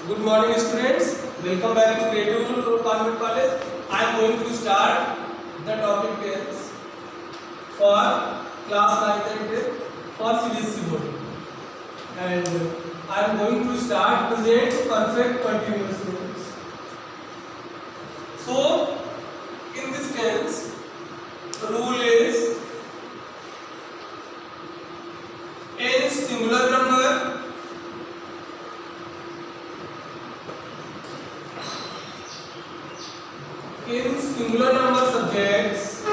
Good morning, students. Welcome back to Creative Convent College. I am going to start the topic is for class 9th and 10th for CBSE board, and I am going to start present perfect continuous tense. So, in this tense, the rule is in singular number. In singular number subjects,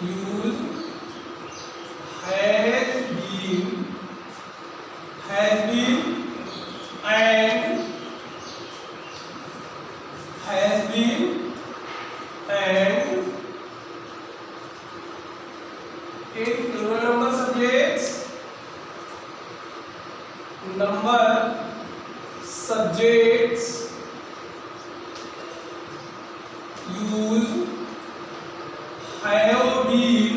use has been, and has been, and in plural number subjects, number subjects, use have been,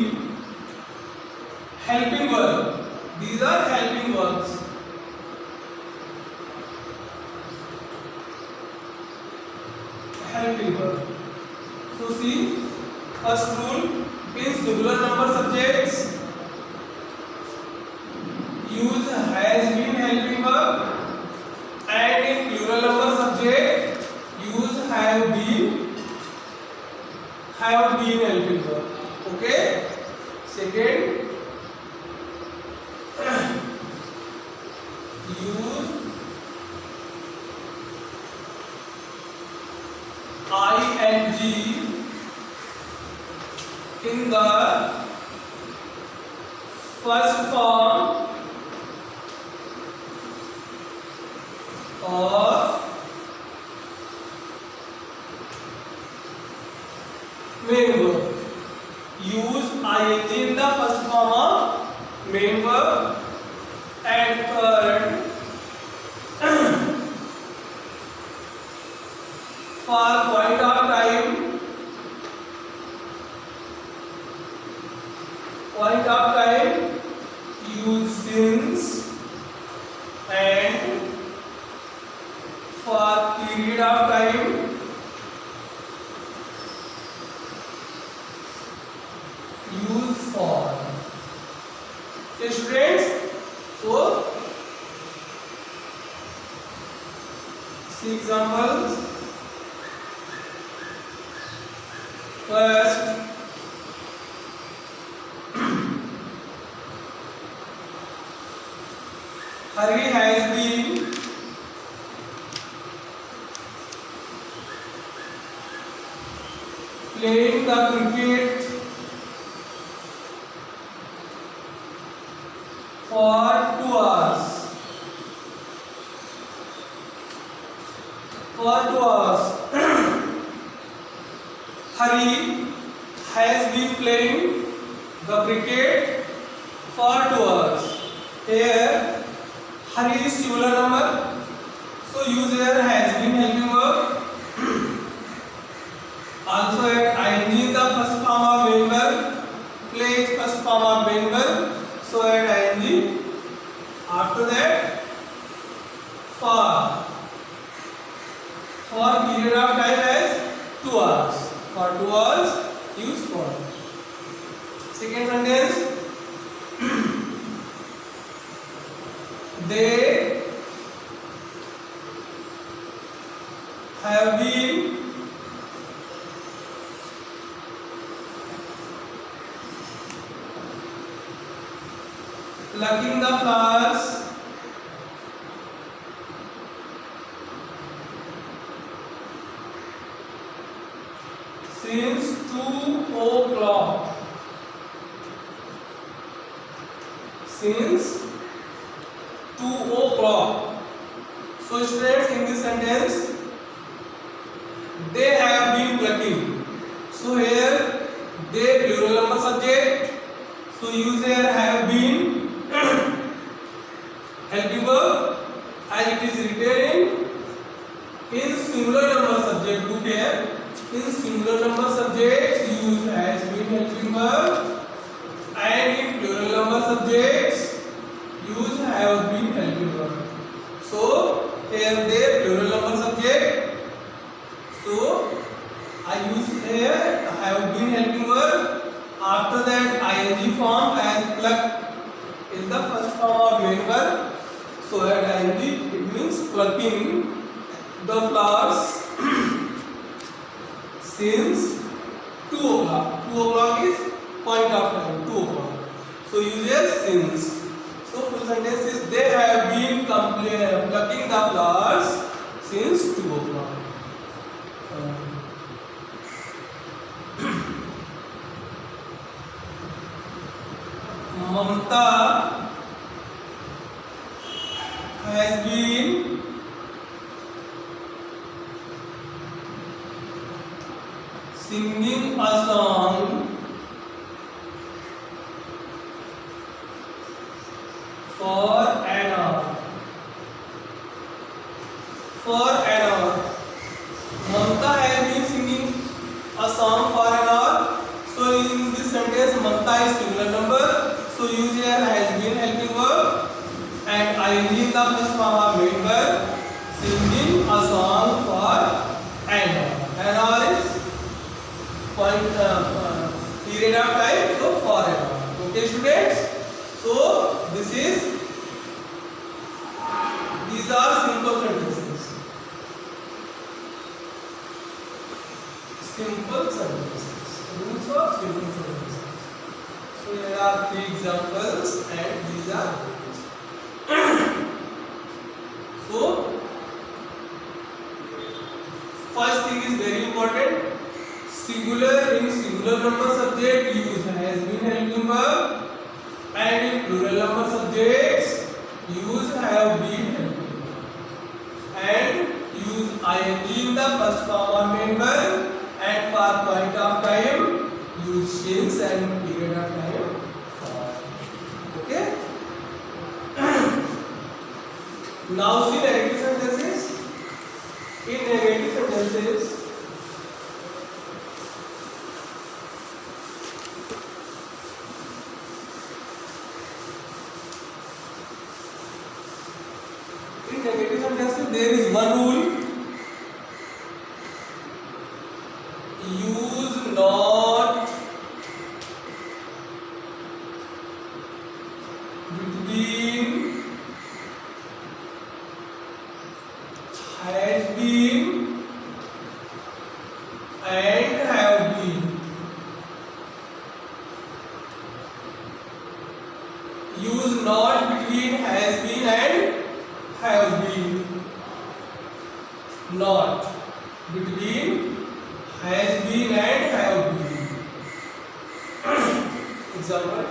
helping verb. These are helping verbs. Helping verb. So see, first rule, in singular number subjects, use has been helping verb, and in plural number subject, use have been helping verb. Okay. Second, use ing in the first form of main verb. Use ing in the first form of main verb. And third, for point of time, use since, and for period of time, use for. Okay, students, so see examples. First, Hari has been playing the cricket for 2 hours. Hari has been playing the cricket for 2 hours. Here, Hari is singular number, so use here has been helping verb. Also add ing in the first form of main verb, play is first form of main verb, so add ing. After that, for period of time as 2 hours. For 2 hours, use for. Second sentence, they have been plucking the flowers since 2 o'clock. Since 2 o'clock. So students, in this sentence, they have been plucking. So here, they plural number subject. So use here have been helping verb as it is written in singular number subject. Look here, in singular number subject use has been helping verb, and in plural number subjects use have been helping verb. So here they plural number subject. So I use here have been helping verb. After that ing form as pluck is the first form of main verb. So at ing it means plucking the flowers since 2 o'clock. 2 o'clock is point of time, 2 o'clock. So uses since. So full sentence is they have been plucking the flowers since 2 o'clock. Mamta has been singing a song for an hour. For an hour. Mamta has been singing a song for an hour. So in this sentence, Mamta is singular number. So use here has been helping verb and ing in the first form of main verb. Singing a song for an hour. An hour is period of time. So for an hour. Okay, students. So these are simple sentences. Simple sentences. Rules of simple sentences. So here are 3 examples and these are rules. So first thing is very important. Singular in singular number subject use has been helping verb and in plural number subjects use have been helping verb and use ing in the first form of main verb and for point of time use since and period of time for. Okay. Now see negative sentences. In negative sentences there is one rule. Use not between has been and have been. Use not between has been and have been. Not between has been and have been. Example.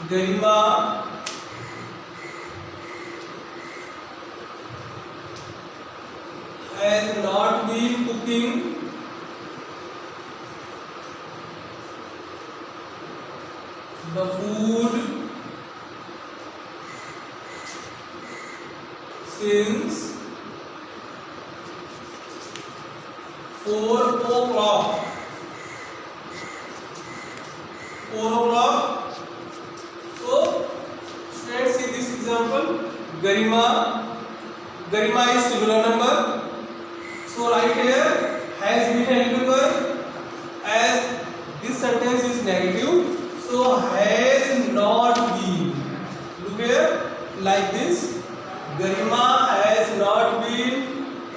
Garima has not been cooking the food since 4 o'clock. 4 o'clock. So, students, see this example. Garima is singular number. So, right here has been helping verb as this sentence is negative. So, has not been. Look here, like this. Garima has not been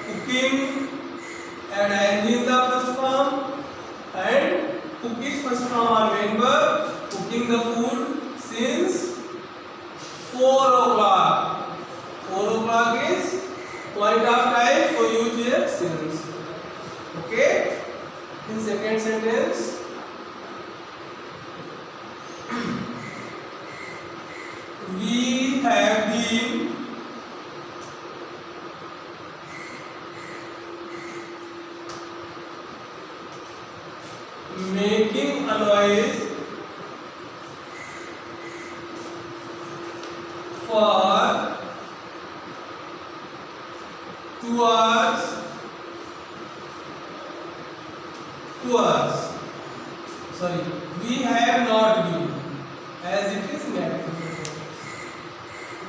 cooking and ing in the first form and cook is first form are main verb, cooking the food since 4 o'clock. 4 o'clock is point of time, so use here since. Okay. In second sentence, we have been making a noise for 2 hours. sorry, we have not been, as it is negative.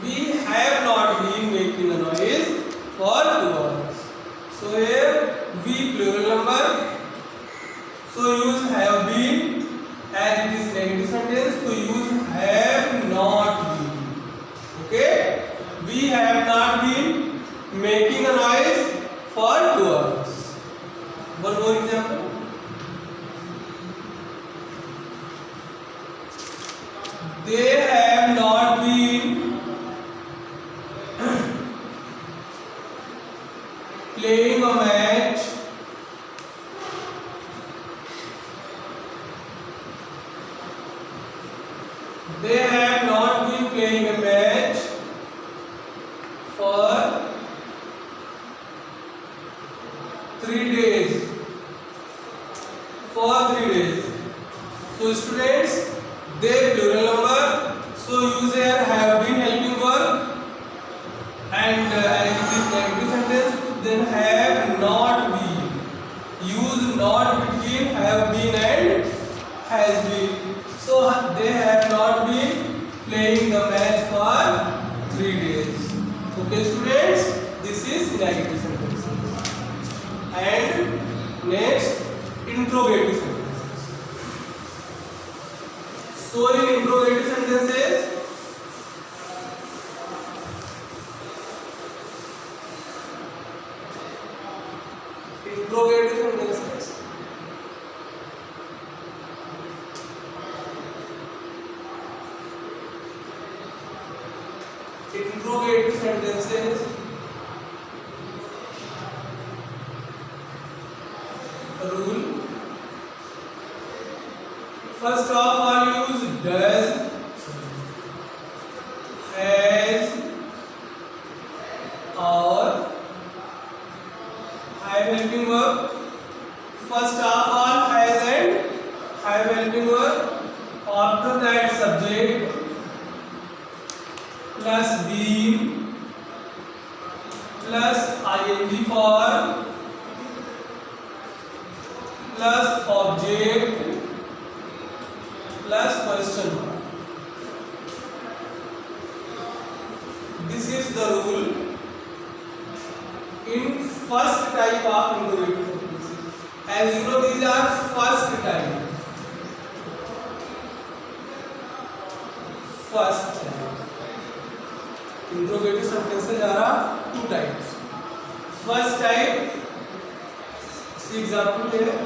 We have not been making a noise for 2 hours. So here we plural number, so use have been, as it is negative sentence, so use have not been. Okay, we have not been making a noise for 2 hours. One more example. They have not been playing a match they have not been playing a match for 3 days. For 3 days. So students, they plural number, so use here have been helping verb, and as it is negative sentence, then have not been. Use not between have been and has been. So they have not been playing the match for 3 days. Okay students, this is negative sentence. And next, interrogative sentences. So in interrogative sentences, interrogative sentences, rule. First of all, use does, has, or have helping verb. First of all, has and have helping verb. After that, subject plus been plus ing form plus object plus question mark. This is the rule in first type of interrogative sentences. As you know, these are first type. First type. Interrogative sentences are 2 types. First type, see example here.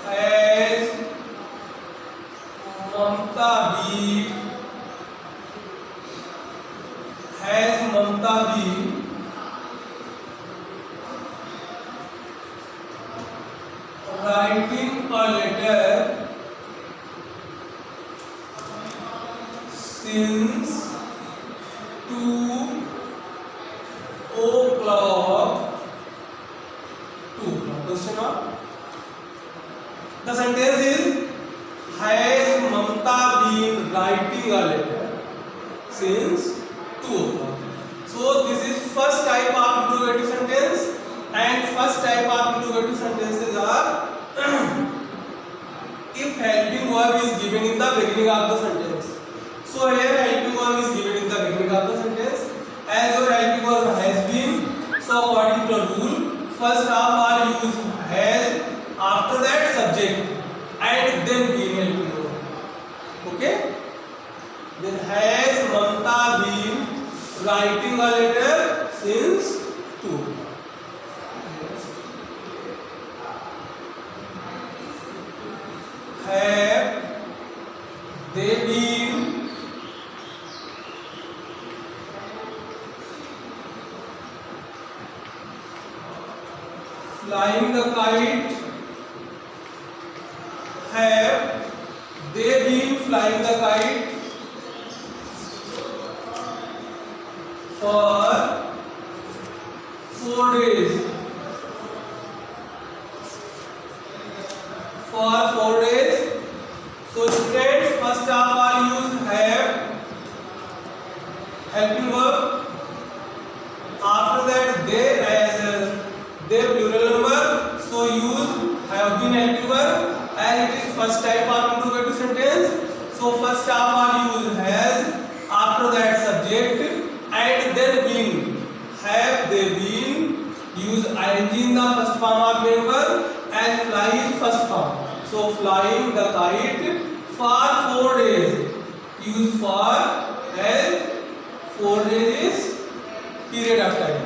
As Mamta been, has Mamta been writing a letter since 2 o'clock. 2 o'clock. Question mark. The sentence is, has Mamta been writing a letter since 2 o'clock. So this is first type of interrogative sentence, and first type of interrogative sentences are if helping verb is given in the beginning of the sentence. So here helping verb is given in the beginning of the sentence. As your helping verb has been, so according to the rule, first of all use has, after that subject, and then been helping verb. Okay? Then has Mamta been writing a letter since 2. Have they been flying the kite? Have they been flying the kite for 4 days? For 4 days. So students, first of all use have helping verb. After that they, as they plural number, so use have been helping verb. as it is first type of interrogative sentence. So first of all use has, after that subject, and then been. Have they been? Use ing in the first form of main verb and fly is first form. So flying the kite for 4 days. Use for as 4 days is period of time.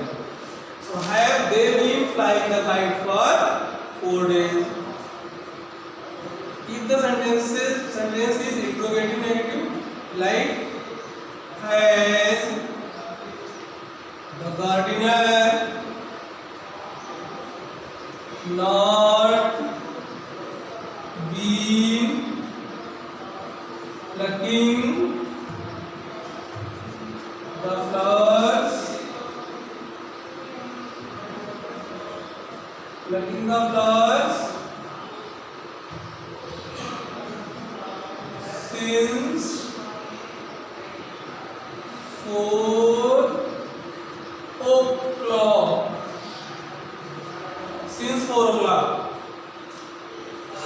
So have they been flying the kite for 4 days? If the sentence is interrogative negative, like has the gardener not been plucking the flowers since 4 o'clock. Since 4 o'clock.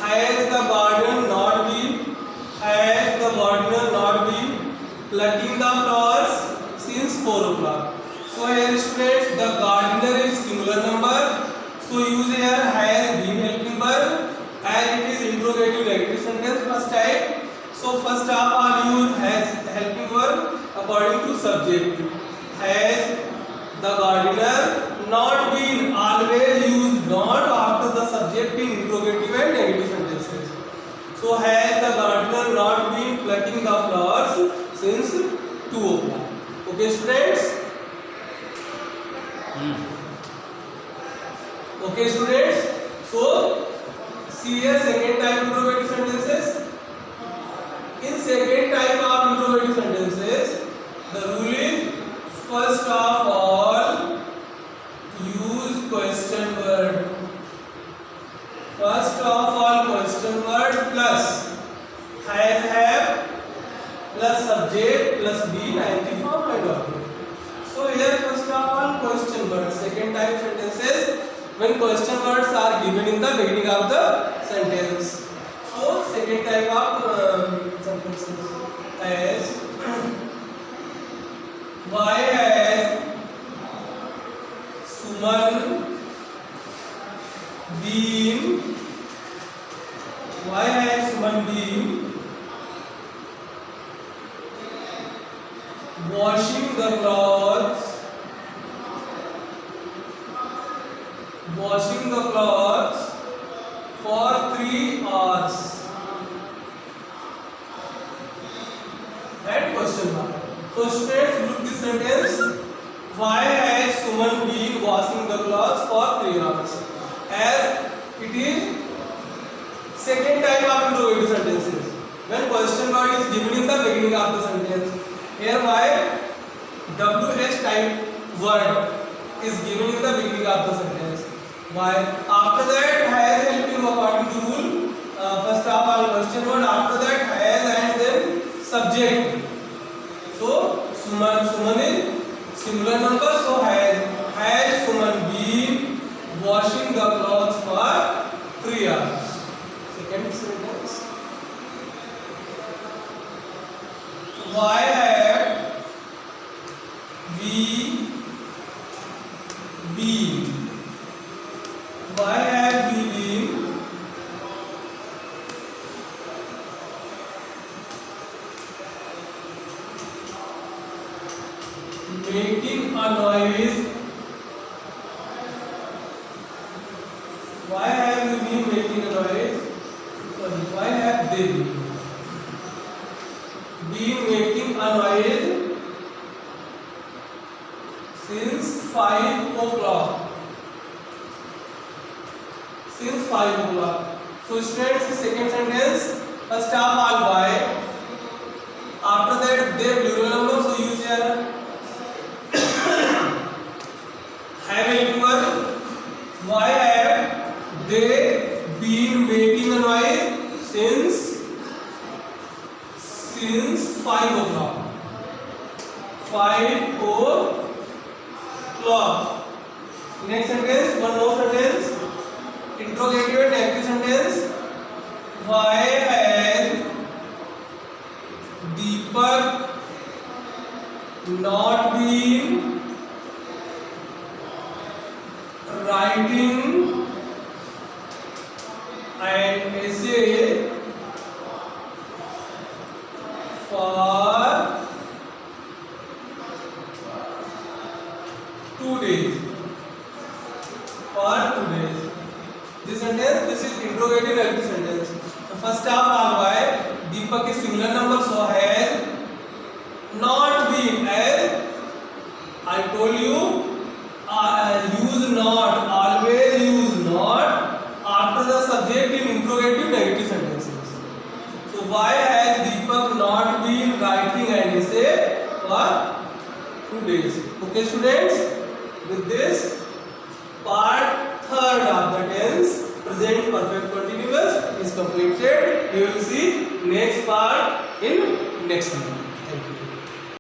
Has the gardener not been plucking the flowers since 4 o'clock? So here students, the gardener is singular number. So use here has been helping verb as it is interrogative negative sentence first type. So first of all use has helping verb according to subject. Has the gardener not been, always use not after the subject in interrogative and negative sentences. So has the gardener not been plucking the flowers since 2 o'clock? Okay students? Okay students? So see here second type interrogative sentences. In second type of interrogative sentences, the rule is first of all use question word. First of all question word plus has, have, plus subject plus be, ing form and object. So here first of all question word. Second type sentences when question words are given in the beginning of the sentence. So second type of sentences as why has Suman been washing the clothes for 3 hours? That question mark. So students, look this sentence. Why has Suman been washing the clothes for 3 hours? As it is second type of interrogative sentences. When question word is given in the beginning of the sentence. Here why WH type word is given in the beginning of the sentence. Why? After that has helping according to rule. First of all question word, after that has and then subject. So Suman is singular number, so has Suman been washing the clothes for 3 hours? Second sentence. Why have we been making a noise? Why have we been making a noise? Sorry, why have they been making a noise since 5 o'clock? Since 5 o'clock. So students, second sentence, first of all why, after that they plural number, so use here have helping verb. Why have they been making a noise since 5 o'clock? 5 o'clock. Next sentence, one more sentence. Interrogative and negative sentence. an essay for 2 days. For 2 days. This sentence, this is interrogative negative sentence. The first half all by Deepak is similar number, so has not been. As I told you, use not, always use not after the subject in interrogative negative sentences. So why has Deepak not been writing an essay for 2 days? Okay students, with this part third of the tense present perfect continuous is completed. We will see next part in next video. Thank you.